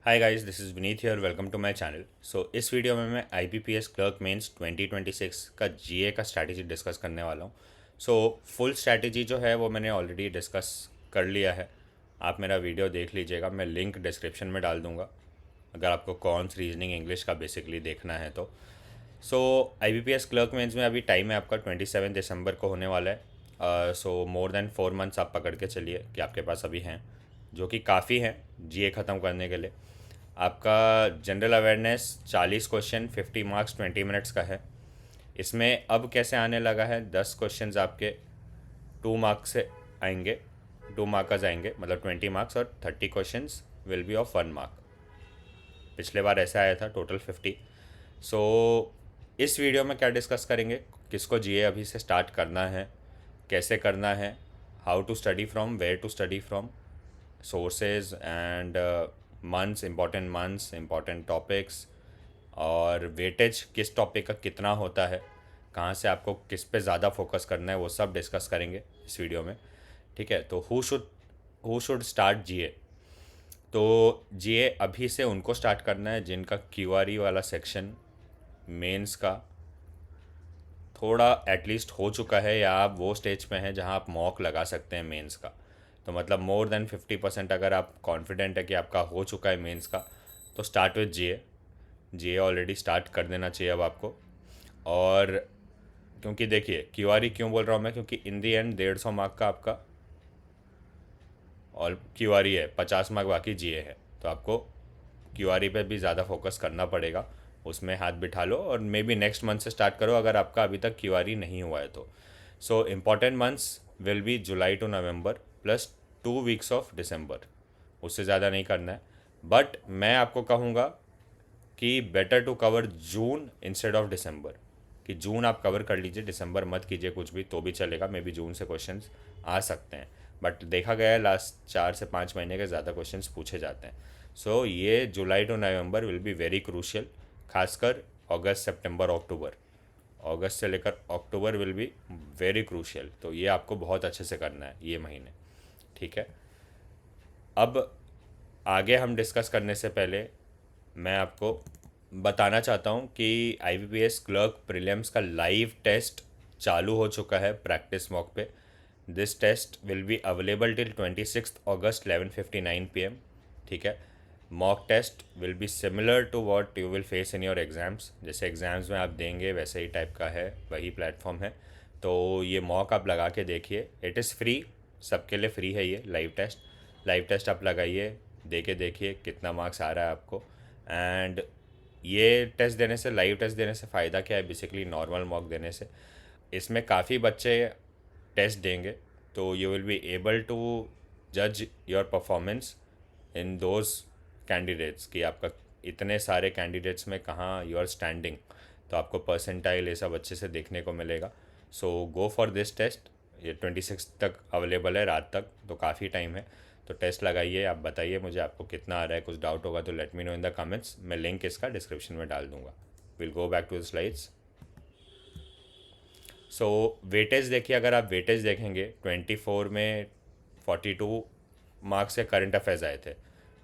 Hi guys, this is Vineet here. Welcome to my channel. इस video में मैं IBPS clerk mains 2026 का जीए का स्ट्रैटेजी डिस्कस करने वाला हूँ। फुल स्ट्रैटेजी जो है वो मैंने ऑलरेडी डिस्कस कर लिया है। आप मेरा वीडियो देख लीजिएगा, मैं लिंक डिस्क्रिप्शन में डाल दूँगा अगर आपको कॉन्स रीजनिंग इंग्लिश का बेसिकली देखना है तो। आईबीपीएस क्लर्क मेंस में अभी टाइम है आपका 27 दिसंबर को होने वाला है। मोर देन 4 मंथ्स आप पकड़ के चलिए कि आपके पास अभी हैं, जो कि काफ़ी हैं जीए ख़त्म करने के लिए। आपका general awareness 40 question 50 marks 20 minutes का है। इसमें अब कैसे आने लगा है, 10 क्वेश्चंस आपके 2 मार्क्स से आएंगे, 2 मार्कर्स आएंगे, मतलब 20 मार्क्स, और 30 questions will be of 1 mark. पिछले बार ऐसा आया था, टोटल 50। सो इस वीडियो में क्या डिस्कस करेंगे, किसको जीए अभी से स्टार्ट करना है, कैसे करना है, how to study from, where to study from, sources and months, important topics, और वेटेज किस टॉपिक का कितना होता है, कहाँ से आपको किस पे ज़्यादा फोकस करना है, वो सब डिस्कस करेंगे इस वीडियो में। ठीक है, तो हु शुड स्टार्ट जीए। तो जीए अभी से उनको स्टार्ट करना है जिनका क्यूआरई वाला सेक्शन मेंस का थोड़ा एटलीस्ट हो चुका है, या आप वो स्टेज पे हैं जहां आप मॉक लगा सकते हैं मेंस का। तो मतलब मोर देन 50% अगर आप कॉन्फिडेंट है कि आपका हो चुका है मेंस का, तो start with GA. GA already start कर देना चाहिए अब आपको। और क्योंकि देखिए, क्यूआरई क्यों बोल रहा हूँ मैं, क्योंकि इन दी एंड 150 मार्क का आपका और क्यूआरई है, 50 मार्क बाकी जीए है। तो आपको क्यूआरई पे भी ज़्यादा फोकस करना पड़ेगा, उसमें हाथ बिठा लो, और मे बी नेक्स्ट मंथ से स्टार्ट करो अगर आपका अभी तक क्यूआरई नहीं हुआ है तो। Important months will be July to November plus 2 weeks of December. उससे ज़्यादा नहीं करना है। बट मैं आपको कहूँगा कि better to cover June instead of December, कि जून आप कवर कर लीजिए, दिसंबर मत कीजिए कुछ भी, तो भी चलेगा। मे बी जून से क्वेश्चंस आ सकते हैं, बट देखा गया है लास्ट 4 से 5 महीने के ज़्यादा क्वेश्चंस पूछे जाते हैं। ये July to November will be very crucial, खासकर अगस्त सितंबर अक्टूबर। अगस्त से लेकर अक्टूबर विल बी वेरी क्रूशियल, तो ये आपको बहुत अच्छे से करना है ये महीने। ठीक है, अब आगे हम डिस्कस करने से पहले मैं आपको बताना चाहता हूँ कि आईबीपीएस क्लर्क प्रीलिम्स का लाइव टेस्ट चालू हो चुका है प्रैक्टिस मॉक पे। This test will be available till 26 August 11:59 PM। ठीक है, mock test will be similar to what you will face in your exams. जैसे एग्ज़ाम्स में आप देंगे वैसे ही टाइप का है, वही प्लेटफॉर्म है। तो ये मॉक आप लगा के देखिए, इट इज़ फ्री, सबके लिए फ्री है ये लाइव टेस्ट आप लगाइए, दे के देखिए कितना मार्क्स आ रहा है आपको। एंड ये टेस्ट देने से, लाइव टेस्ट देने से फ़ायदा क्या है, बेसिकली नॉर्मल मॉक देने से इसमें काफ़ी बच्चे टेस्ट देंगे, तो you will be able to जज your performance in those candidates, कि आपका इतने सारे कैंडिडेट्स में कहाँ यू आर स्टैंडिंग। तो आपको परसेंटाइल ये सब अच्छे से देखने को मिलेगा। Go for this test. ये 26 तक अवेलेबल है, रात तक, तो काफ़ी टाइम है। तो टेस्ट लगाइए, आप बताइए मुझे आपको कितना आ रहा है। कुछ डाउट होगा तो let me know in the comments, मैं लिंक इसका डिस्क्रिप्शन में डाल दूंगा। Will go back to the slides. Weightage देखिए, अगर आप वेटेज देखेंगे 24 में 42 मार्क्स से करंट अफेयर्स आए थे।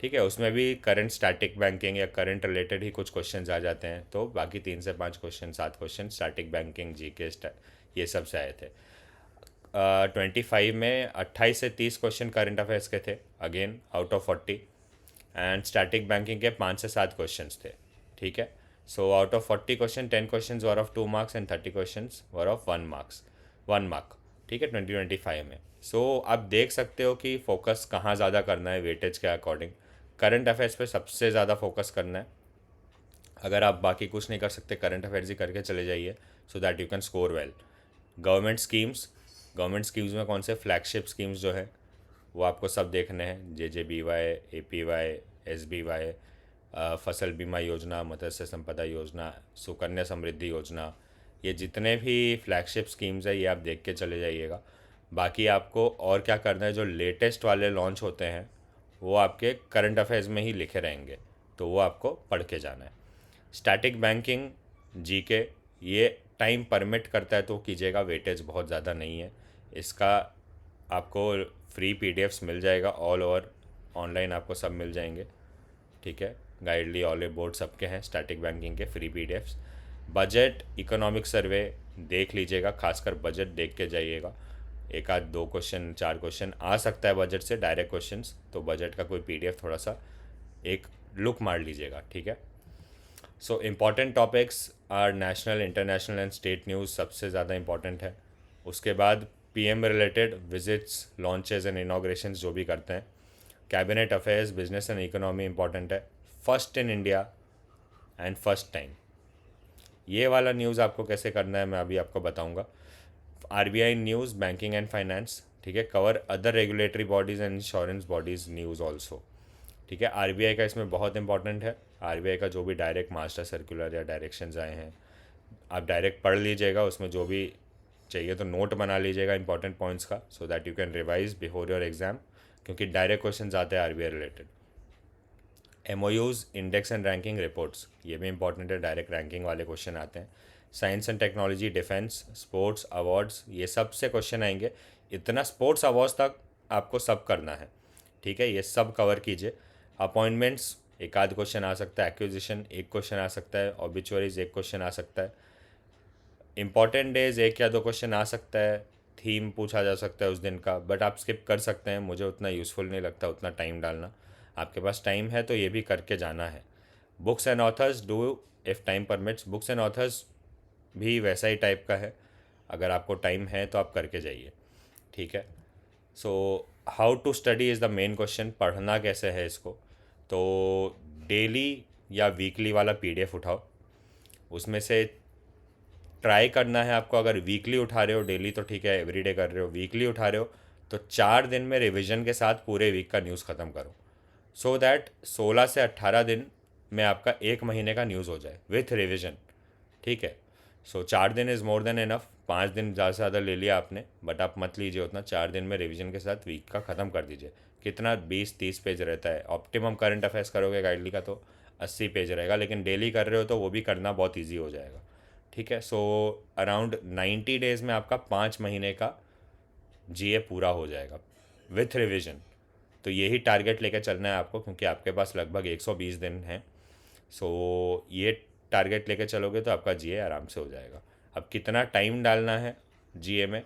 ठीक है, उसमें भी करंट स्टैटिक बैंकिंग या करंट रिलेटेड ही कुछ क्वेश्चंस आ जाते हैं, तो बाकी 3 से 5 question, 7 question static banking, GK, ये सब से आए थे। 25 में 28 से 30 क्वेश्चन करंट अफेयर्स के थे, again out of 40। And static banking के 5 से 7 क्वेश्चंस थे। ठीक है, out of 40 question 10 question were of 2 marks and 30 question were of 1 mark. ठीक है, 2025 में। आप देख सकते हो कि फोकस कहाँ ज़्यादा करना है वेटेज के अकॉर्डिंग। करंट अफेयर्स पे सबसे ज़्यादा फोकस करना है। अगर आप बाकी कुछ नहीं कर सकते, करंट अफेयर्स ही करके चले जाइए, सो that you can score well. Government schemes में कौन से फ्लैगशिप स्कीम्स जो है वो आपको सब देखने हैं, JJBY, APY, SBY, फसल बीमा योजना, मत्स्य संपदा योजना, सुकन्या समृद्धि योजना, ये जितने भी फ्लैगशिप स्कीम्स है ये आप देख के चले जाइएगा। बाकी आपको और क्या करना है, जो लेटेस्ट वाले लॉन्च होते हैं वो आपके करंट अफेयर्स में ही लिखे रहेंगे, तो वो आपको पढ़ के जाना है। स्टैटिक बैंकिंग, जीके, ये टाइम परमिट करता है तो कीजिएगा, वेटेज बहुत ज़्यादा नहीं है इसका। आपको फ्री PDFs मिल जाएगा ऑल ओवर, ऑनलाइन आपको सब मिल जाएंगे। ठीक है, गाइडली ऑलिव बोर्ड सबके हैं, स्टैटिक बैंकिंग के free PDFs. Budget economic survey देख लीजिएगा, खासकर बजट देख के जाइएगा। एक आध 2 क्वेश्चन 4 क्वेश्चन आ सकता है बजट से, डायरेक्ट क्वेश्चंस, तो बजट का कोई पीडीएफ थोड़ा सा एक लुक मार लीजिएगा, ठीक है। So important topics are national, international and state news सबसे ज़्यादा इम्पॉर्टेंट है। उसके बाद PM related visits, launches and inaugurations जो भी करते हैं। Cabinet affairs, business and economy important है। First in India and first time, ये वाला न्यूज़ आपको कैसे करना है मैं अभी आपको बताऊंगा। RBI news, banking and finance, ठीक है। Cover other regulatory bodies and insurance bodies news also, ठीक है। आरबीआई का इसमें बहुत इंपॉर्टेंट है। आरबीआई का जो भी डायरेक्ट मास्टर सर्कुलर या डायरेक्शंस आए हैं आप डायरेक्ट पढ़ लीजिएगा, उसमें जो भी चाहिए तो नोट बना लीजिएगा इंपॉर्टेंट पॉइंट्स का, so that you can revise before your exam, क्योंकि डायरेक्ट क्वेश्चन आते हैं RBI related. MoUs, index and ranking reports, ये भी इंपॉर्टेंट है, डायरेक्ट रैंकिंग वाले क्वेश्चन आते हैं। Science and technology, defence, sports awards, ये सब से क्वेश्चन आएंगे। इतना स्पोर्ट्स अवार्ड्स तक आपको सब करना है, ठीक है, ये सब कवर कीजिए। अपॉइंटमेंट्स एक आध क्वेश्चन आ सकता है, एक्विजिशन एक क्वेश्चन आ सकता है, ऑबिचुअरीज एक क्वेश्चन आ सकता है, इंपॉर्टेंट डेज 1 या 2 क्वेश्चन आ सकता है, थीम पूछा जा सकता है उस दिन का, बट आप स्किप कर सकते हैं, मुझे उतना यूज़फुल नहीं लगता उतना टाइम डालना। आपके पास टाइम है तो ये भी करके जाना है। Books and authors, do if time permits, books and authors भी वैसा ही टाइप का है, अगर आपको टाइम है तो आप करके जाइए, ठीक है। So how to study is the main question, पढ़ना कैसे है इसको। तो डेली या वीकली वाला पीडीएफ उठाओ, उसमें से ट्राई करना है आपको। अगर वीकली उठा रहे हो, डेली तो ठीक है, एवरीडे कर रहे हो, वीकली उठा रहे हो तो 4 दिन में रिवीजन के साथ पूरे वीक का न्यूज़ ख़त्म करो, सो दैट 16 से 18 दिन में आपका 1 महीने का न्यूज़ हो जाए विथ रिवीजन, ठीक है। सो 4 दिन इज़ मोर देन इनफ। 5 दिन ज़्यादा से ज़्यादा ले लिया आपने, बट आप मत लीजिए उतना। 4 दिन में रिवीजन के साथ वीक का ख़त्म कर दीजिए। कितना 20-30 पेज रहता है। ऑप्टिमम करंट अफेयर्स करोगे गाइडली का तो 80 पेज रहेगा, लेकिन डेली कर रहे हो तो वो भी करना बहुत ईजी हो जाएगा, ठीक है। सो अराउंड 90 डेज़ में आपका 5 महीने का जीए पूरा हो जाएगा विथ रिवीजन। तो यही टारगेट लेकर चलना है आपको, क्योंकि आपके पास लगभग 120 दिन हैं। सो ये टारगेट लेके चलोगे तो आपका जीए आराम से हो जाएगा। अब कितना टाइम डालना है जीए में,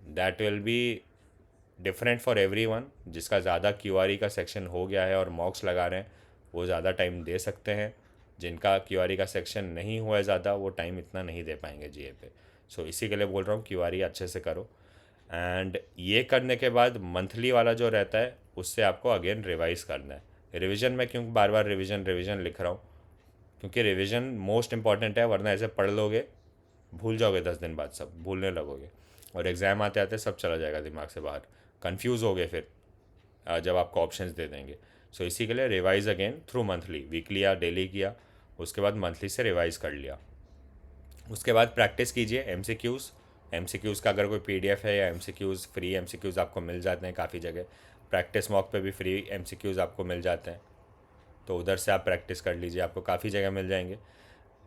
that will be different for everyone. जिसका ज़्यादा क्यूआरई का सेक्शन हो गया है और मॉक्स लगा रहे हैं वो ज़्यादा टाइम दे सकते हैं। जिनका क्यूआरई का सेक्शन नहीं हुआ है ज़्यादा, वो टाइम इतना नहीं दे पाएंगे जीए पे। सो इसी के लिए बोल रहा हूँ क्यूआरई अच्छे से करो। एंड ये करने के बाद मंथली वाला जो रहता है उससे आपको अगेन रिवाइज करना है। रिवीजन में क्यों बार बार रिवीजन रिवीजन लिख रहा हूँ, क्योंकि रिवीजन मोस्ट इंपॉर्टेंट है, वरना ऐसे पढ़ लोगे भूल जाओगे, 10 दिन बाद सब भूलने लगोगे और एग्ज़ाम आते आते सब चला जाएगा दिमाग से बाहर, कंफ्यूज हो गए फिर जब आपको ऑप्शंस दे देंगे। सो इसी के लिए revise again through monthly, weekly या डेली किया, उसके बाद मंथली से रिवाइज कर लिया। उसके बाद प्रैक्टिस कीजिए एमसीक्यूज़ का अगर कोई पीडीएफ है या एमसीक्यूज़, फ्री एमसीक्यूज़ आपको मिल जाते हैं काफ़ी जगह। प्रैक्टिस मॉक पे भी फ्री एमसीक्यूज़ आपको मिल जाते हैं, तो उधर से आप प्रैक्टिस कर लीजिए, आपको काफ़ी जगह मिल जाएंगे।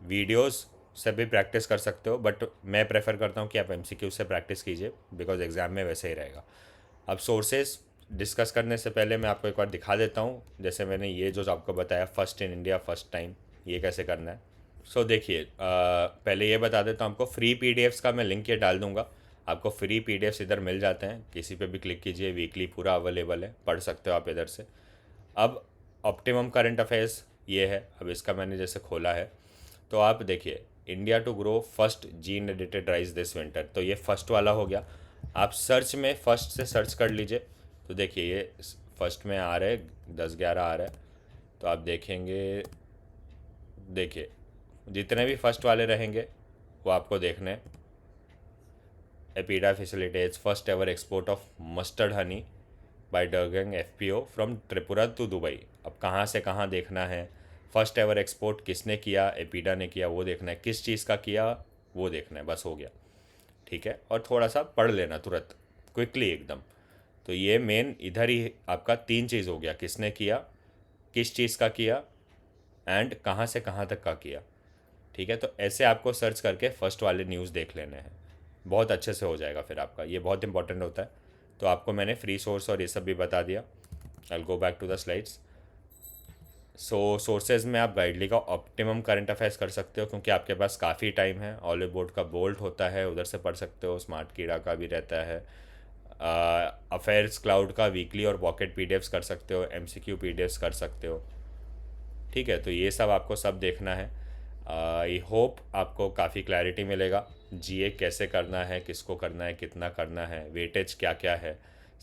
वीडियोस से भी प्रैक्टिस कर सकते हो, बट मैं प्रेफर करता हूँ कि आप एमसीक्यू से प्रैक्टिस कीजिए, बिकॉज एग्ज़ाम में वैसे ही रहेगा। अब सोर्सेज डिस्कस करने से पहले मैं आपको एक बार दिखा देता हूँ, जैसे मैंने ये जो आपको बताया first in India first time, ये कैसे करना है। सो देखिए, पहले ये बता देता हूँ आपको, फ्री पीडीएफ्स का मैं लिंक ये डाल दूँगा। आपको फ्री पीडीएफ्स इधर मिल जाते हैं, किसी पे भी क्लिक कीजिए, वीकली पूरा अवेलेबल है, पढ़ सकते हो आप इधर से। अब ऑप्टिमम करंट अफेयर्स ये है, अब इसका मैंने जैसे खोला है तो आप देखिए, India to grow first gene edited rice this winter, तो ये फर्स्ट वाला हो गया। आप सर्च में फर्स्ट से सर्च कर लीजिए, तो देखिए ये फर्स्ट में आ रहा है 10-11 आ रहा है, तो आप देखेंगे, देखिए जितने भी फर्स्ट वाले रहेंगे वो आपको देखने हैं। APEDA facilitates first ever export of mustard honey by डरगंग FPO from Tripura to Dubai. अब कहाँ से कहाँ देखना है, फर्स्ट एवर एक्सपोर्ट किसने किया, एपीडा ने किया वो देखना है, किस चीज़ का किया वो देखना है, बस हो गया, ठीक है। और थोड़ा सा पढ़ लेना तुरंत, क्विकली एकदम। तो ये मेन इधर ही आपका 3 चीज़ हो गया, किसने किया, किस चीज़ का किया, एंड कहाँ से कहाँ तक का किया, ठीक है। तो ऐसे आपको सर्च करके फर्स्ट वाले न्यूज़ देख लेने हैं, बहुत अच्छे से हो जाएगा फिर आपका, ये बहुत इंपॉर्टेंट होता है। तो आपको मैंने फ्री सोर्स और ये सब भी बता दिया। I will go back to the slides. Sources में आप गाइडली का ऑप्टिमम करंट अफेयर्स कर सकते हो, क्योंकि आपके पास काफ़ी टाइम है। ऑलिव बोर्ड का बोल्ट होता है, उधर से पढ़ सकते हो। स्मार्ट कीड़ा का भी रहता है। अफेयर्स क्लाउड का वीकली और पॉकेट पीडीएफ्स कर सकते हो, एमसीक्यू पीडीएफ्स कर सकते हो। ठीक है, तो ये सब आपको सब देखना है। आई होप आपको काफ़ी क्लैरिटी मिलेगा। जीए कैसे करना है, किसको करना है, कितना करना है, वेटेज क्या क्या है,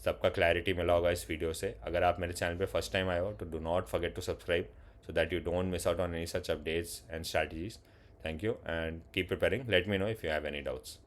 सबका क्लैरिटी मिला होगा इस वीडियो से। अगर आप मेरे चैनल पे फर्स्ट टाइम आए हो तो do not forget to subscribe so that you don't miss out on any such updates and strategies. Thank you and keep preparing. Let me know if you have any doubts.